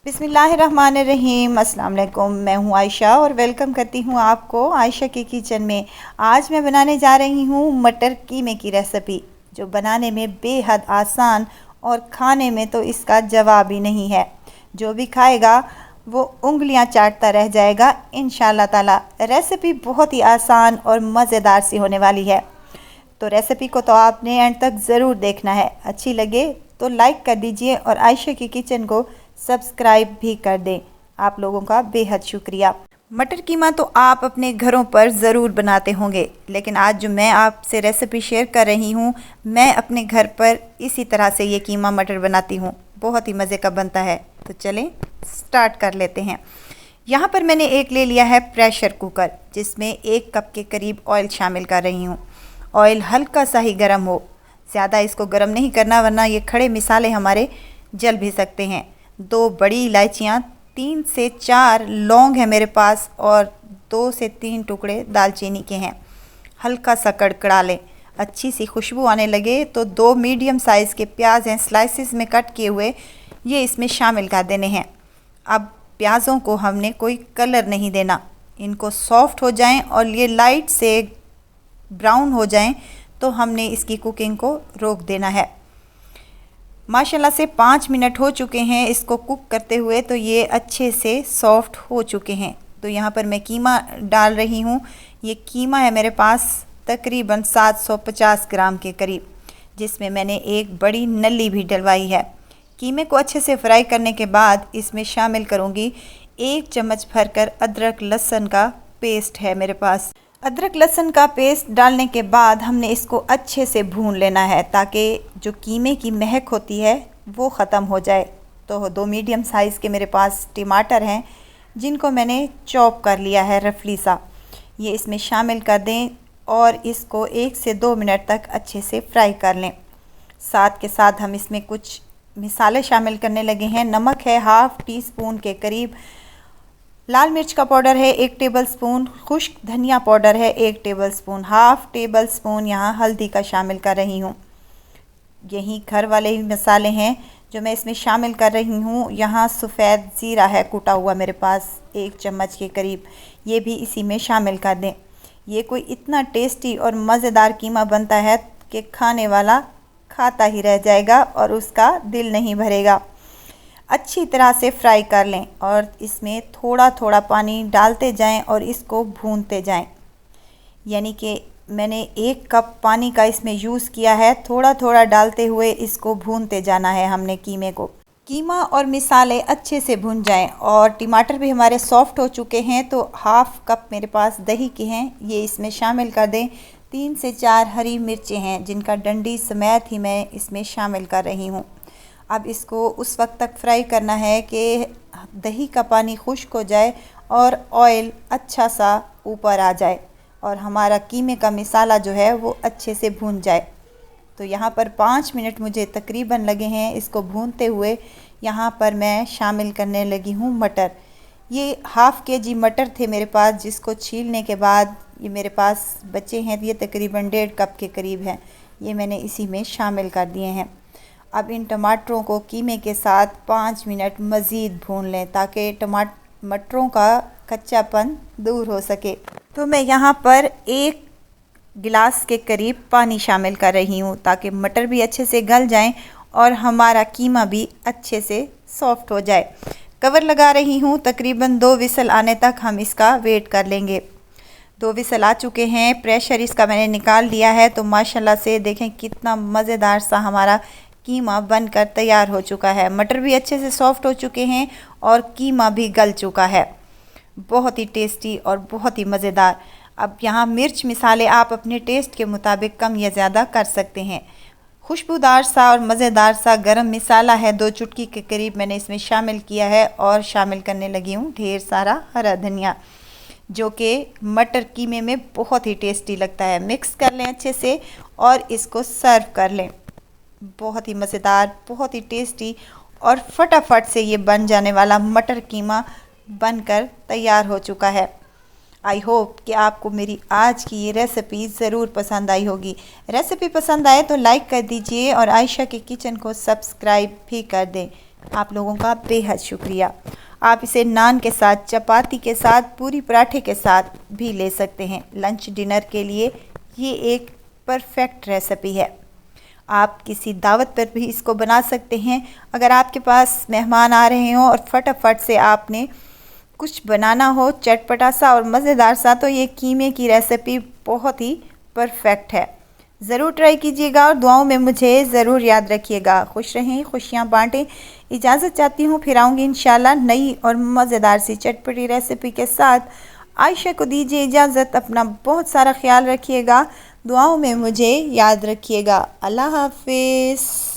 बिस्मिल्लाहिर्रहमानिर्रहीम। अस्सलाम वालेकुम। मैं हूँ आयशा और वेलकम करती हूँ आपको आयशा के किचन में। आज मैं बनाने जा रही हूँ मटर कीमे की रेसिपी, जो बनाने में बेहद आसान और खाने में तो इसका जवाब ही नहीं है। जो भी खाएगा वो उंगलियाँ चाटता रह जाएगा इंशाअल्लाह ताला। रेसिपी बहुत ही आसान और मज़ेदार सी होने वाली है, तो रेसिपी को तो आपने एंड तक ज़रूर देखना है। अच्छी लगे तो लाइक कर दीजिए और आयशा की किचन को सब्सक्राइब भी कर दें। आप लोगों का बेहद शुक्रिया। मटर कीमा तो आप अपने घरों पर ज़रूर बनाते होंगे, लेकिन आज जो मैं आपसे रेसिपी शेयर कर रही हूँ, मैं अपने घर पर इसी तरह से ये कीमा मटर बनाती हूँ। बहुत ही मज़े का बनता है। तो चलें स्टार्ट कर लेते हैं। यहाँ पर मैंने एक ले लिया है प्रेशर कुकर, जिसमें 1 कप के करीब ऑयल शामिल कर रही हूँ। ऑयल हल्का सा ही गर्म हो, ज़्यादा इसको गर्म नहीं करना, वरना ये खड़े मिसाले हमारे जल भी सकते हैं। 2 बड़ी इलायचियाँ, 3 से 4 लौंग है मेरे पास और 2 से 3 टुकड़े दालचीनी के हैं। हल्का सा कड़कड़ा लें, अच्छी सी खुशबू आने लगे तो 2 मीडियम साइज़ के प्याज हैं स्लाइसिस में कट किए हुए, ये इसमें शामिल कर देने हैं। अब प्याज़ों को हमने कोई कलर नहीं देना, इनको सॉफ्ट हो जाएं और ये लाइट से ब्राउन हो जाएं तो हमने इसकी कुकिंग को रोक देना है। माशाल्लाह से 5 मिनट हो चुके हैं इसको कुक करते हुए, तो ये अच्छे से सॉफ्ट हो चुके हैं। तो यहाँ पर मैं कीमा डाल रही हूँ। ये कीमा है मेरे पास तकरीबन 750 ग्राम के करीब, जिसमें मैंने एक बड़ी नली भी डलवाई है। कीमे को अच्छे से फ्राई करने के बाद इसमें शामिल करूँगी 1 चम्मच भरकर अदरक लहसुन का पेस्ट है मेरे पास। अदरक लहसुन का पेस्ट डालने के बाद हमने इसको अच्छे से भून लेना है, ताकि जो कीमे की महक होती है वो ख़त्म हो जाए। तो 2 मीडियम साइज़ के मेरे पास टमाटर हैं, जिनको मैंने चॉप कर लिया है रफली सा। ये इसमें शामिल कर दें और इसको 1 से 2 मिनट तक अच्छे से फ्राई कर लें। साथ के साथ हम इसमें कुछ मिसाले शामिल करने लगे हैं। नमक है ½ टीस्पून के करीब, लाल मिर्च का पाउडर है 1 टेबलस्पून, खुश्क धनिया पाउडर है 1 टेबलस्पून, ½ टेबलस्पून यहाँ हल्दी का शामिल कर रही हूँ। यही घर वाले ही मसाले हैं जो मैं इसमें शामिल कर रही हूँ। यहाँ सफ़ेद ज़ीरा है कूटा हुआ मेरे पास 1 चम्मच के करीब, ये भी इसी में शामिल कर दें। ये कोई इतना टेस्टी और मज़ेदार कीमा बनता है कि खाने वाला खाता ही रह जाएगा और उसका दिल नहीं भरेगा। अच्छी तरह से फ्राई कर लें और इसमें थोड़ा थोड़ा पानी डालते जाएं और इसको भूनते जाएं। यानी कि मैंने 1 कप पानी का इसमें यूज़ किया है। थोड़ा थोड़ा डालते हुए इसको भूनते जाना है हमने कीमे को। कीमा और मिसाले अच्छे से भुन जाएं और टमाटर भी हमारे सॉफ्ट हो चुके हैं, तो ½ कप मेरे पास दही के हैं, ये इसमें शामिल कर दें। 3 से 4 हरी मिर्चें हैं, जिनका डंडी समेत ही मैं इसमें शामिल कर रही हूँ। अब इसको उस वक्त तक फ्राई करना है कि दही का पानी खुश्क हो जाए और ऑयल अच्छा सा ऊपर आ जाए और हमारा कीमे का मिसाला जो है वो अच्छे से भून जाए। तो यहाँ पर 5 मिनट मुझे तकरीबन लगे हैं इसको भूनते हुए। यहाँ पर मैं शामिल करने लगी हूँ मटर। ये ½ kg मटर थे मेरे पास, जिसको छीलने के बाद ये मेरे पास बचे हैं। ये तकरीबन 1.5 कप के करीब हैं, ये मैंने इसी में शामिल कर दिए हैं। अब इन टमाटरों को कीमे के साथ 5 मिनट मज़ीद भून लें, ताकि मटरों का कच्चापन दूर हो सके। तो मैं यहाँ पर 1 गिलास के करीब पानी शामिल कर रही हूँ, ताकि मटर भी अच्छे से गल जाएं और हमारा कीमा भी अच्छे से सॉफ्ट हो जाए। कवर लगा रही हूँ, तकरीबन 2 विसल आने तक हम इसका वेट कर लेंगे। 2 विसल आ चुके हैं, प्रेशर इसका मैंने निकाल लिया है। तो माशाल्लाह से देखें कितना मज़ेदार सा हमारा कीमा बनकर तैयार हो चुका है। मटर भी अच्छे से सॉफ्ट हो चुके हैं और कीमा भी गल चुका है। बहुत ही टेस्टी और बहुत ही मज़ेदार। अब यहाँ मिर्च मिसाले आप अपने टेस्ट के मुताबिक कम या ज़्यादा कर सकते हैं। खुशबूदार सा और मज़ेदार सा गरम मसाला है 2 चुटकी के करीब मैंने इसमें शामिल किया है और शामिल करने लगी हूँ ढेर सारा हरा धनिया, जो कि मटर कीमे में बहुत ही टेस्टी लगता है। मिक्स कर लें अच्छे से और इसको सर्व कर लें। बहुत ही मज़ेदार, बहुत ही टेस्टी और फटाफट से ये बन जाने वाला मटर कीमा बनकर तैयार हो चुका है। आई होप कि आपको मेरी आज की ये रेसिपी ज़रूर पसंद आई होगी। रेसिपी पसंद आए तो लाइक कर दीजिए और आयशा के किचन को सब्सक्राइब भी कर दें। आप लोगों का बेहद शुक्रिया। आप इसे नान के साथ, चपाती के साथ, पूरी पराठे के साथ भी ले सकते हैं। लंच डिनर के लिए ये एक परफेक्ट रेसिपी है। आप किसी दावत पर भी इसको बना सकते हैं। अगर आपके पास मेहमान आ रहे हों और फटाफट से आपने कुछ बनाना हो चटपटा सा और मज़ेदार सा, तो ये कीमे की रेसिपी बहुत ही परफेक्ट है। ज़रूर ट्राई कीजिएगा और दुआओं में मुझे ज़रूर याद रखिएगा। खुश रहें, खुशियाँ बांटें। इजाज़त चाहती हूँ, फिर आऊँगी इंशाल्लाह नई और मज़ेदार सी चटपटी रेसिपी के साथ। आयशा को दीजिए इजाज़त। अपना बहुत सारा ख्याल रखिएगा। दुआओं में मुझे याद रखिएगा। अल्लाह हाफिज़।